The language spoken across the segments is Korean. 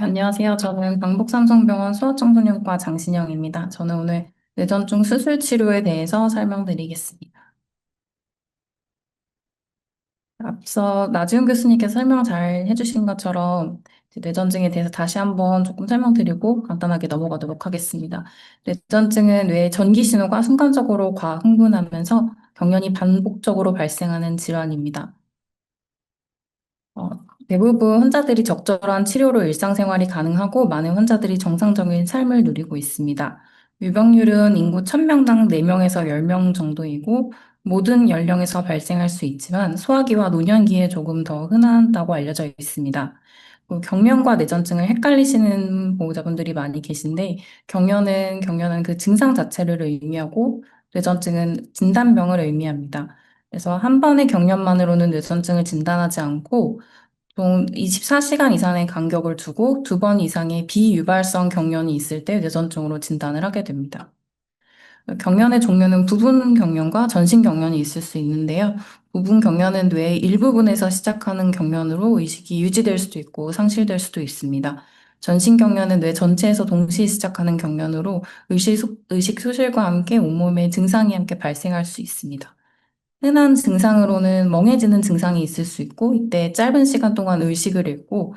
안녕하세요. 저는 강북삼성병원 소아청소년과 장신영입니다. 저는 오늘 뇌전증 수술 치료에 대해서 설명드리겠습니다. 앞서 나지훈 교수님께서 설명 잘 해주신 것처럼 이제 뇌전증에 대해서 다시 한번 조금 설명드리고 간단하게 넘어가도록 하겠습니다. 뇌전증은 뇌의 전기 신호가 순간적으로 과흥분하면서 경련이 반복적으로 발생하는 질환입니다. 어, 대부분 환자들이 적절한 치료로 일상생활이 가능하고 많은 환자들이 정상적인 삶을 누리고 있습니다. 유병률은 인구 1000명당 4명에서 10명 정도이고 모든 연령에서 발생할 수 있지만 소아기와 노년기에 조금 더 흔하다고 알려져 있습니다. 경련과 뇌전증을 헷갈리시는 보호자분들이 많이 계신데 경련은 그 증상 자체를 의미하고 뇌전증은 진단명을 의미합니다. 그래서 한 번의 경련만으로는 뇌전증을 진단하지 않고 총 24시간 이상의 간격을 두고 두 번 이상의 비유발성 경련이 있을 때 뇌전증으로 진단을 하게 됩니다. 경련의 종류는 부분 경련과 전신 경련이 있을 수 있는데요. 부분 경련은 뇌의 일부분에서 시작하는 경련으로 의식이 유지될 수도 있고 상실될 수도 있습니다. 전신 경련은 뇌 전체에서 동시에 시작하는 경련으로 의식 소실과 함께 온몸에 증상이 함께 발생할 수 있습니다. 흔한 증상으로는 멍해지는 증상이 있을 수 있고, 이때 짧은 시간 동안 의식을 잃고,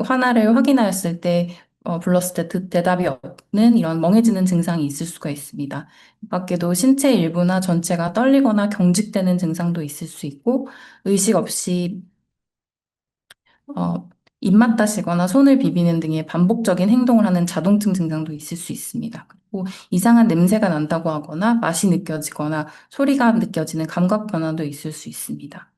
화나를 확인하였을 때, 불렀을 때 대답이 없는 이런 멍해지는 증상이 있을 수가 있습니다. 이 밖에도 신체 일부나 전체가 떨리거나 경직되는 증상도 있을 수 있고, 의식 없이 어, 입맛 다시거나 손을 비비는 등의 반복적인 행동을 하는 자동증 증상도 있을 수 있습니다. 그리고 이상한 냄새가 난다고 하거나 맛이 느껴지거나 소리가 느껴지는 감각 변화도 있을 수 있습니다.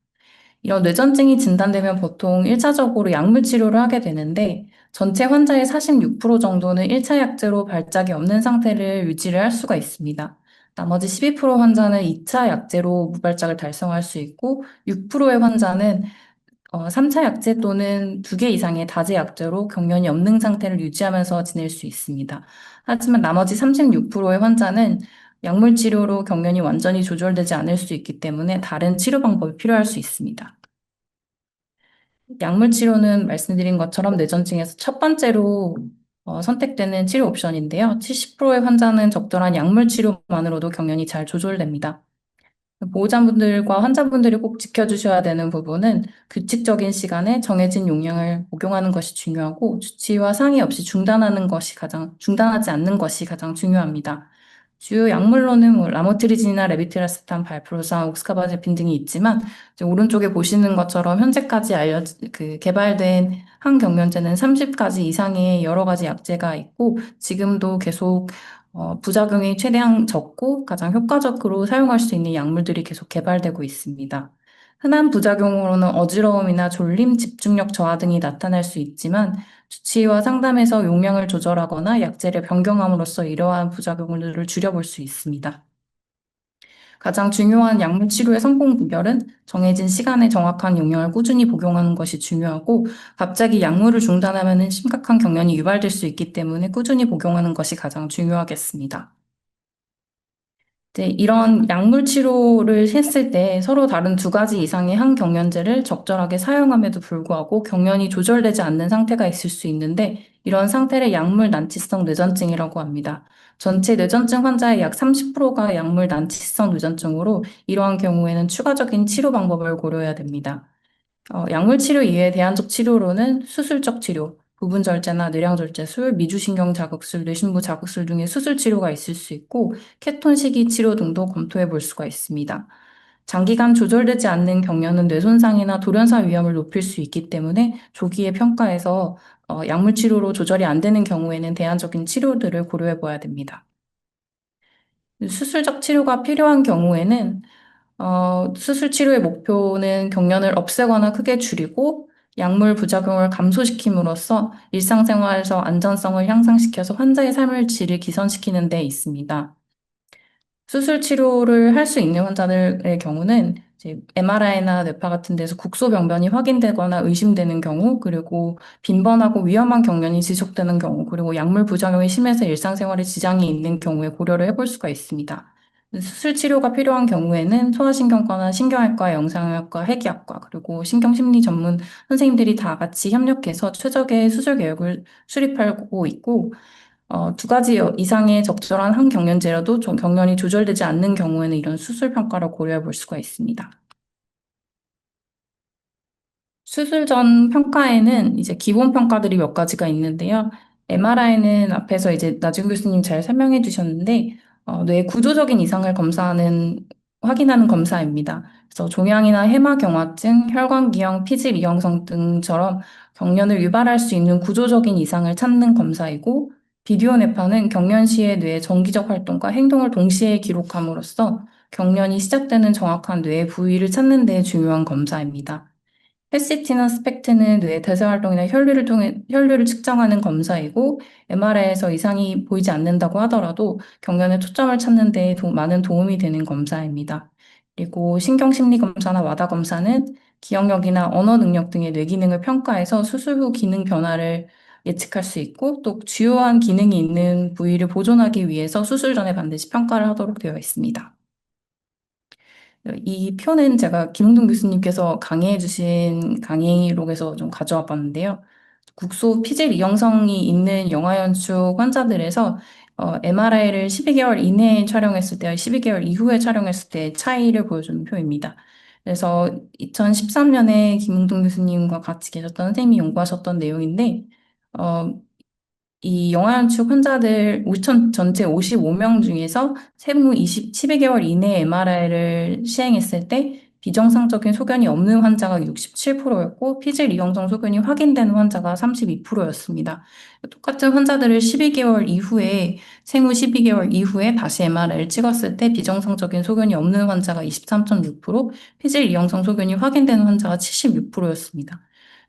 이런 뇌전증이 진단되면 보통 1차적으로 약물 치료를 하게 되는데 전체 환자의 46% 정도는 1차 약제로 발작이 없는 상태를 유지를 할 수가 있습니다. 나머지 12% 환자는 2차 약제로 무발작을 달성할 수 있고 6%의 환자는 3차 약제 또는 2개 이상의 다제 약제로 경련이 없는 상태를 유지하면서 지낼 수 있습니다. 하지만 나머지 36%의 환자는 약물 치료로 경련이 완전히 조절되지 않을 수 있기 때문에 다른 치료 방법이 필요할 수 있습니다. 약물 치료는 말씀드린 것처럼 뇌전증에서 첫 번째로 선택되는 치료 옵션인데요. 70%의 환자는 적절한 약물 치료만으로도 경련이 잘 조절됩니다. 보호자분들과 환자분들이 꼭 지켜주셔야 되는 부분은 규칙적인 시간에 정해진 용량을 복용하는 것이 중요하고 주치의와 상의 없이 중단하지 않는 것이 가장 중요합니다. 주요 약물로는 라모트리진이나 레비트라스탄, 발프로산, 옥스카바제핀 등이 있지만 이제 오른쪽에 보시는 것처럼 현재까지 개발된 항경련제는 30가지 이상의 여러 가지 약제가 있고 지금도 계속 부작용이 최대한 적고 가장 효과적으로 사용할 수 있는 약물들이 계속 개발되고 있습니다. 흔한 부작용으로는 어지러움이나 졸림, 집중력 저하 등이 나타날 수 있지만 주치의와 상담해서 용량을 조절하거나 약제를 변경함으로써 이러한 부작용들을 줄여볼 수 있습니다. 가장 중요한 약물 치료의 성공 비결은 정해진 시간에 정확한 용량을 꾸준히 복용하는 것이 중요하고 갑자기 약물을 중단하면 심각한 경련이 유발될 수 있기 때문에 꾸준히 복용하는 것이 가장 중요하겠습니다. 이런 약물 치료를 했을 때 서로 다른 두 가지 이상의 항경련제를 적절하게 사용함에도 불구하고 경련이 조절되지 않는 상태가 있을 수 있는데 이런 상태를 약물 난치성 뇌전증이라고 합니다. 전체 뇌전증 환자의 약 30%가 약물 난치성 뇌전증으로 이러한 경우에는 추가적인 치료 방법을 고려해야 됩니다. 약물 치료 이외의 대안적 치료로는 수술적 치료, 부분 절제나 뇌량절제술, 미주신경 자극술, 뇌신부 자극술 등의 수술 치료가 있을 수 있고 케톤 식이 치료 등도 검토해 볼 수가 있습니다. 장기간 조절되지 않는 경련은 뇌 손상이나 돌연사 위험을 높일 수 있기 때문에 조기에 평가해서 약물 치료로 조절이 안 되는 경우에는 대안적인 치료들을 고려해 봐야 됩니다. 수술적 치료가 필요한 경우에는 수술 치료의 목표는 경련을 없애거나 크게 줄이고 약물 부작용을 감소시킴으로써 일상생활에서 안전성을 향상시켜서 환자의 삶을 질을 개선시키는 데 있습니다. 수술 치료를 할 수 있는 환자들의 경우는 이제 MRI나 뇌파 같은 데서 국소병변이 확인되거나 의심되는 경우, 그리고 빈번하고 위험한 경련이 지속되는 경우, 그리고 약물 부작용이 심해서 일상생활에 지장이 있는 경우에 고려를 해볼 수가 있습니다. 수술 치료가 필요한 경우에는 소아신경과나 신경외과, 영상의학과, 해기학과, 그리고 신경심리 전문 선생님들이 다 같이 협력해서 최적의 수술 계획을 수립하고 있고, 두 가지 이상의 적절한 항경련제라도 좀 경련이 조절되지 않는 경우에는 이런 수술 평가를 고려해 볼 수가 있습니다. 수술 전 평가에는 이제 기본 평가들이 몇 가지가 있는데요. MRI는 앞에서 이제 나준 교수님 잘 설명해 주셨는데, 뇌 구조적인 이상을 확인하는 검사입니다. 그래서 종양이나 해마경화증, 혈관기형, 피질 이형성 등처럼 경련을 유발할 수 있는 구조적인 이상을 찾는 검사이고, 비디오 뇌파는 경련 시의 뇌의 정기적 활동과 행동을 동시에 기록함으로써 경련이 시작되는 정확한 뇌의 부위를 찾는 데 중요한 검사입니다. PET-CT나 스펙트는 뇌의 대사 활동이나 혈류를 측정하는 검사이고, MRI에서 이상이 보이지 않는다고 하더라도 경련의 초점을 찾는 데 많은 도움이 되는 검사입니다. 그리고 신경심리 검사나 와다 검사는 기억력이나 언어 능력 등의 뇌 기능을 평가해서 수술 후 기능 변화를 예측할 수 있고, 또 주요한 기능이 있는 부위를 보존하기 위해서 수술 전에 반드시 평가를 하도록 되어 있습니다. 이 표는 제가 김웅동 교수님께서 강의해 주신 강의록에서 좀 가져와 봤는데요. 국소 피질 이형성이 있는 영아연축 환자들에서 MRI를 12개월 이내에 촬영했을 때와 12개월 이후에 촬영했을 때의 차이를 보여주는 표입니다. 그래서 2013년에 김웅동 교수님과 같이 계셨던 선생님이 연구하셨던 내용인데, 어, 이 영아연축 환자들 5천 전체 55명 중에서 생후 12개월 이내에 MRI를 시행했을 때 비정상적인 소견이 없는 환자가 67%였고 피질 이형성 소견이 확인되는 환자가 32%였습니다. 똑같은 환자들을 12개월 이후에 생후 12개월 이후에 다시 MRI를 찍었을 때 비정상적인 소견이 없는 환자가 23.6%, 피질 이형성 소견이 확인되는 환자가 76%였습니다.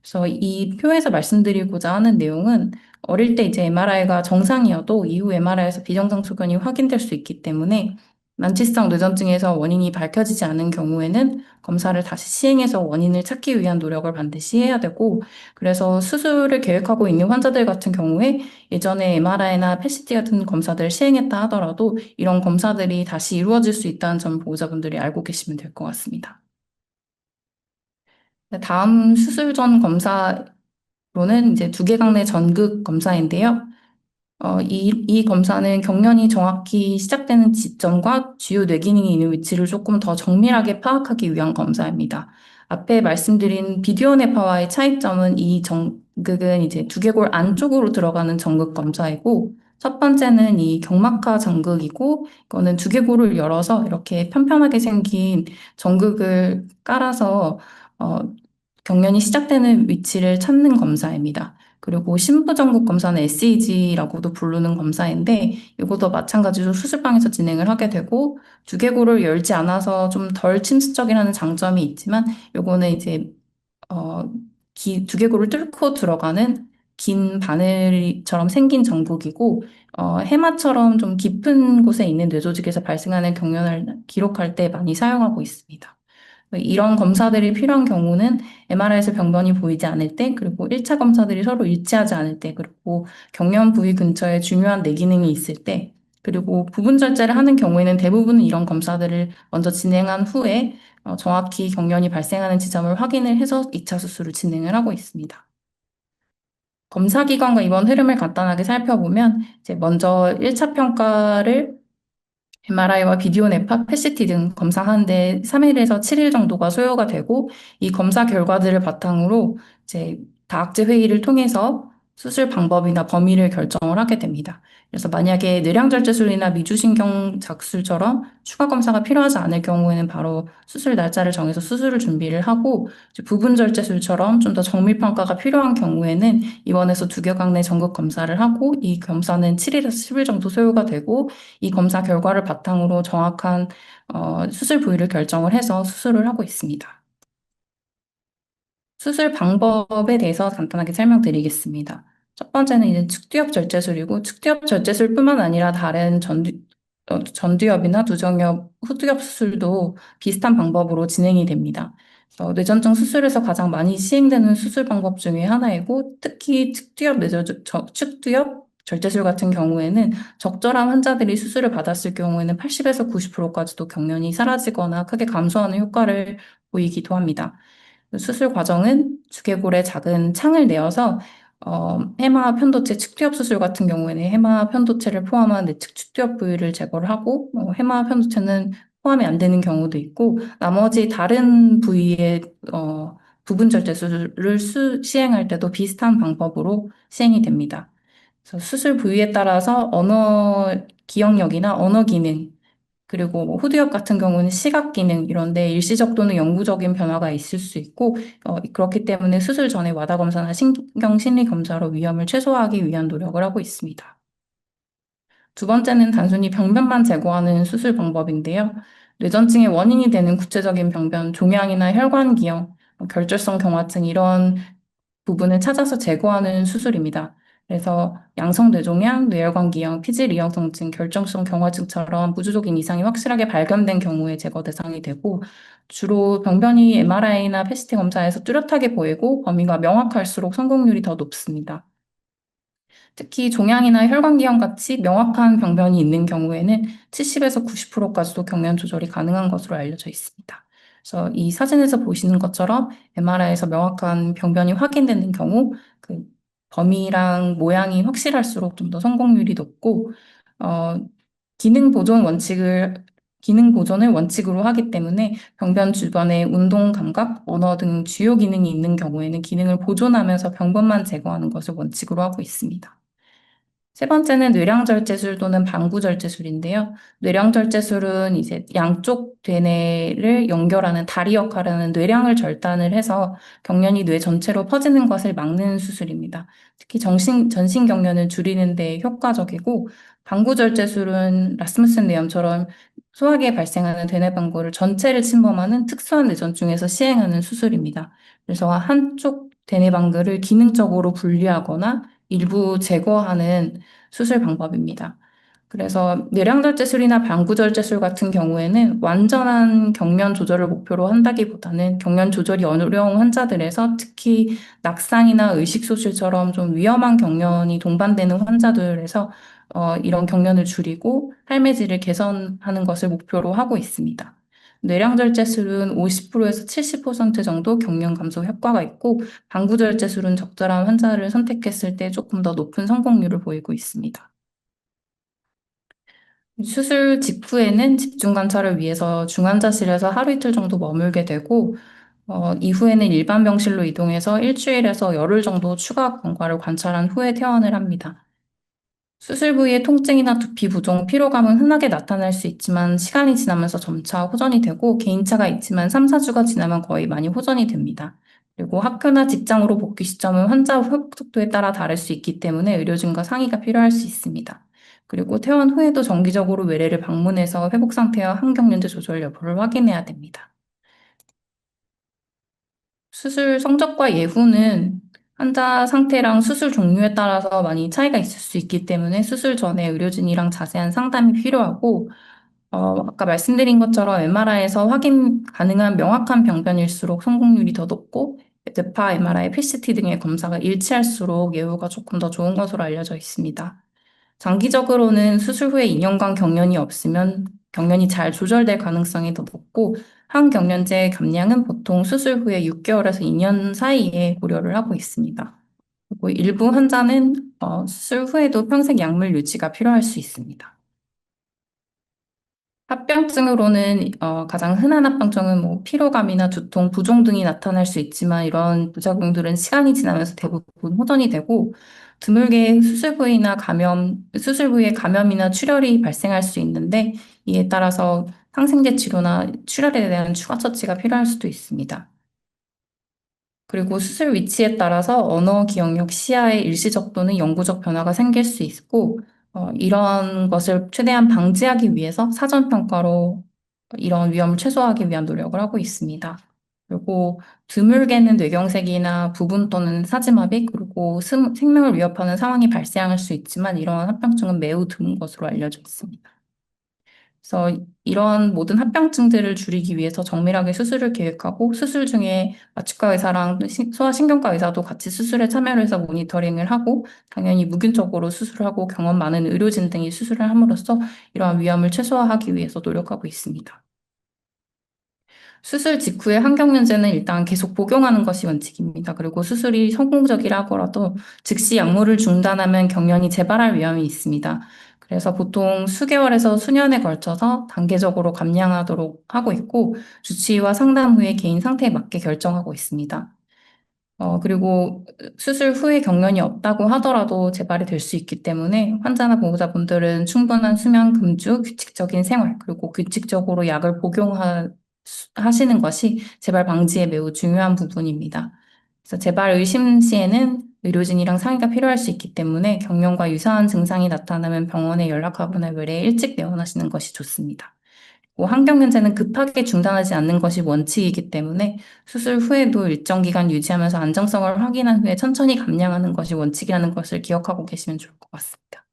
그래서 이 표에서 말씀드리고자 하는 내용은 어릴 때 이제 MRI가 정상이어도 이후 MRI에서 비정상 소견이 확인될 수 있기 때문에 만취성 뇌전증에서 원인이 밝혀지지 않은 경우에는 검사를 다시 시행해서 원인을 찾기 위한 노력을 반드시 해야 되고, 그래서 수술을 계획하고 있는 환자들 같은 경우에 예전에 MRI나 PET-CT 같은 검사들을 시행했다 하더라도 이런 검사들이 다시 이루어질 수 있다는 점 보호자분들이 알고 계시면 될 것 같습니다. 다음 수술 전 검사로는 이제 두개강내 전극 검사인데요. 이 검사는 경련이 정확히 시작되는 지점과 주요 뇌기능이 있는 위치를 조금 더 정밀하게 파악하기 위한 검사입니다. 앞에 말씀드린 비디오 뇌파와의 차이점은 이 정극은 이제 두개골 안쪽으로 들어가는 정극 검사이고, 첫 번째는 이 경막하 정극이고, 이거는 두개골을 열어서 이렇게 편편하게 생긴 정극을 깔아서 어, 경련이 시작되는 위치를 찾는 검사입니다. 그리고 심부전극 검사는 SEG라고도 부르는 검사인데 이것도 마찬가지로 수술방에서 진행을 하게 되고 두개골을 열지 않아서 좀 덜 침습적이라는 장점이 있지만 요거는 이제 어, 두개골을 뚫고 들어가는 긴 바늘처럼 생긴 정극이고 해마처럼 좀 깊은 곳에 있는 뇌조직에서 발생하는 경련을 기록할 때 많이 사용하고 있습니다. 이런 검사들이 필요한 경우는 MRI에서 병변이 보이지 않을 때, 그리고 1차 검사들이 서로 일치하지 않을 때, 그리고 경련 부위 근처에 중요한 뇌기능이 있을 때, 그리고 부분 절제를 하는 경우에는 대부분은 이런 검사들을 먼저 진행한 후에 정확히 경련이 발생하는 지점을 확인을 해서 2차 수술을 진행을 하고 있습니다. 검사 기관과 입원 흐름을 간단하게 살펴보면, 이제 먼저 1차 평가를 MRI와 비디오 뇌파, PET-CT 등 검사하는데 3일에서 7일 정도가 소요가 되고 이 검사 결과들을 바탕으로 이제 다학제 회의를 통해서 수술 방법이나 범위를 결정을 하게 됩니다. 그래서 만약에 뇌량절제술이나 미주신경 작술처럼 추가 검사가 필요하지 않을 경우에는 바로 수술 날짜를 정해서 수술을 준비를 하고 이제 부분절제술처럼 좀 더 정밀 평가가 필요한 경우에는 입원해서 두개강 내 전극 검사를 하고 이 검사는 7일에서 10일 정도 소요가 되고 이 검사 결과를 바탕으로 정확한 수술 부위를 결정을 해서 수술을 하고 있습니다. 수술 방법에 대해서 간단하게 설명드리겠습니다. 첫 번째는 이제 측두엽 절제술이고 측두엽 절제술뿐만 아니라 다른 전두엽이나 두정엽, 후두엽 수술도 비슷한 방법으로 진행이 됩니다. 뇌전증 수술에서 가장 많이 시행되는 수술 방법 중에 하나이고 특히 측두엽 절제술 같은 경우에는 적절한 환자들이 수술을 받았을 경우에는 80에서 90%까지도 경련이 사라지거나 크게 감소하는 효과를 보이기도 합니다. 수술 과정은 두개골에 작은 창을 내어서 해마 편도체 측두엽 수술 같은 경우에는 해마 편도체를 포함한 내측 측두엽 부위를 제거를 하고 해마 편도체는 포함이 안 되는 경우도 있고 나머지 다른 부위의 부분 절제술을 시행할 때도 비슷한 방법으로 시행이 됩니다. 그래서 수술 부위에 따라서 언어 기억력이나 언어 기능 그리고 뭐 후두엽 같은 경우는 시각 기능 이런데 일시적 또는 영구적인 변화가 있을 수 있고 그렇기 때문에 수술 전에 와다 검사나 신경 심리 검사로 위험을 최소화하기 위한 노력을 하고 있습니다. 두 번째는 단순히 병변만 제거하는 수술 방법인데요. 뇌전증의 원인이 되는 구체적인 병변, 종양이나 혈관기형, 결절성 경화증 이런 부분을 찾아서 제거하는 수술입니다. 그래서 양성뇌종양, 뇌혈관기형, 피질이형성증, 결정성 경화증처럼 구조적인 이상이 확실하게 발견된 경우에 제거 대상이 되고 주로 병변이 MRI나 패시티 검사에서 뚜렷하게 보이고 범위가 명확할수록 성공률이 더 높습니다. 특히 종양이나 혈관기형 같이 명확한 병변이 있는 경우에는 70에서 90%까지도 경련 조절이 가능한 것으로 알려져 있습니다. 그래서 이 사진에서 보시는 것처럼 MRI에서 명확한 병변이 확인되는 경우 그 범위랑 모양이 확실할수록 좀 더 성공률이 높고 어, 기능 보존 원칙을 기능 보존을 원칙으로 하기 때문에 병변 주변에 운동 감각, 언어 등 주요 기능이 있는 경우에는 기능을 보존하면서 병변만 제거하는 것을 원칙으로 하고 있습니다. 세 번째는 뇌량절제술 또는 방구절제술인데요. 뇌량절제술은 이제 양쪽 대뇌를 연결하는 다리 역할을 하는 뇌량을 절단을 해서 경련이 뇌 전체로 퍼지는 것을 막는 수술입니다. 특히 전신 경련을 줄이는 데 효과적이고, 방구절제술은 라스무센 뇌염처럼 소화기에 발생하는 대뇌 방구를 전체를 침범하는 특수한 뇌전증에서 시행하는 수술입니다. 그래서 한쪽 대뇌 방구를 기능적으로 분리하거나 일부 제거하는 수술 방법입니다. 그래서 뇌량절제술이나 방구절제술 같은 경우에는 완전한 경련 조절을 목표로 한다기보다는 경련 조절이 어려운 환자들에서 특히 낙상이나 의식소실처럼 좀 위험한 경련이 동반되는 환자들에서 이런 경련을 줄이고 삶의 질을 개선하는 것을 목표로 하고 있습니다. 뇌량절제술은 50%에서 70% 정도 경련 감소 효과가 있고 방구절제술은 적절한 환자를 선택했을 때 조금 더 높은 성공률을 보이고 있습니다. 수술 직후에는 집중 관찰을 위해서 중환자실에서 하루 이틀 정도 머물게 되고, 이후에는 일반 병실로 이동해서 일주일에서 열흘 정도 추가 경과를 관찰한 후에 퇴원을 합니다. 수술 부위의 통증이나 두피 부종, 피로감은 흔하게 나타날 수 있지만 시간이 지나면서 점차 호전이 되고 개인차가 있지만 3, 4주가 지나면 거의 많이 호전이 됩니다. 그리고 학교나 직장으로 복귀 시점은 환자 회복 속도에 따라 다를 수 있기 때문에 의료진과 상의가 필요할 수 있습니다. 그리고 퇴원 후에도 정기적으로 외래를 방문해서 회복 상태와 항경련제 조절 여부를 확인해야 됩니다. 수술 성적과 예후는 환자 상태랑 수술 종류에 따라서 많이 차이가 있을 수 있기 때문에 수술 전에 의료진이랑 자세한 상담이 필요하고, 아까 말씀드린 것처럼 MRI에서 확인 가능한 명확한 병변일수록 성공률이 더 높고, 뇌파, MRI, PCT 등의 검사가 일치할수록 예후가 조금 더 좋은 것으로 알려져 있습니다. 장기적으로는 수술 후에 2년간 경련이 없으면 경련이 잘 조절될 가능성이 더 높고, 항경련제 감량은 보통 수술 후에 6개월에서 2년 사이에 고려를 하고 있습니다. 그리고 일부 환자는 수술 후에도 평생 약물 유지가 필요할 수 있습니다. 합병증으로는 가장 흔한 합병증은 뭐 피로감이나 두통, 부종 등이 나타날 수 있지만 이런 부작용들은 시간이 지나면서 대부분 호전이 되고 드물게 수술 부위에 감염이나 출혈이 발생할 수 있는데 이에 따라서 항생제 치료나 출혈에 대한 추가 처치가 필요할 수도 있습니다. 그리고 수술 위치에 따라서 언어 기억력, 시야의 일시적 또는 영구적 변화가 생길 수 있고, 이런 것을 최대한 방지하기 위해서 사전 평가로 이런 위험을 최소화하기 위한 노력을 하고 있습니다. 그리고 드물게는 뇌경색이나 부분 또는 사지마비, 그리고 생명을 위협하는 상황이 발생할 수 있지만 이러한 합병증은 매우 드문 것으로 알려져 있습니다. 그래서 이런 모든 합병증들을 줄이기 위해서 정밀하게 수술을 계획하고 수술 중에 마취과 의사랑 소아신경과 의사도 같이 수술에 참여를 해서 모니터링을 하고 당연히 무균적으로 수술하고 경험 많은 의료진 등이 수술을 함으로써 이러한 위험을 최소화하기 위해서 노력하고 있습니다. 수술 직후에 항경련제는 일단 계속 복용하는 것이 원칙입니다. 그리고 수술이 성공적이라 하더라도 즉시 약물을 중단하면 경련이 재발할 위험이 있습니다. 그래서 보통 수개월에서 수년에 걸쳐서 단계적으로 감량하도록 하고 있고 주치의와 상담 후에 개인 상태에 맞게 결정하고 있습니다. 그리고 수술 후에 경련이 없다고 하더라도 재발이 될 수 있기 때문에 환자나 보호자분들은 충분한 수면 금주, 규칙적인 생활, 그리고 규칙적으로 약을 복용하시는 것이 재발 방지에 매우 중요한 부분입니다. 그래서 재발 의심 시에는 의료진이랑 상의가 필요할 수 있기 때문에 경련과 유사한 증상이 나타나면 병원에 연락하거나 외래에 일찍 내원하시는 것이 좋습니다. 항경련제는 급하게 중단하지 않는 것이 원칙이기 때문에 수술 후에도 일정 기간 유지하면서 안정성을 확인한 후에 천천히 감량하는 것이 원칙이라는 것을 기억하고 계시면 좋을 것 같습니다.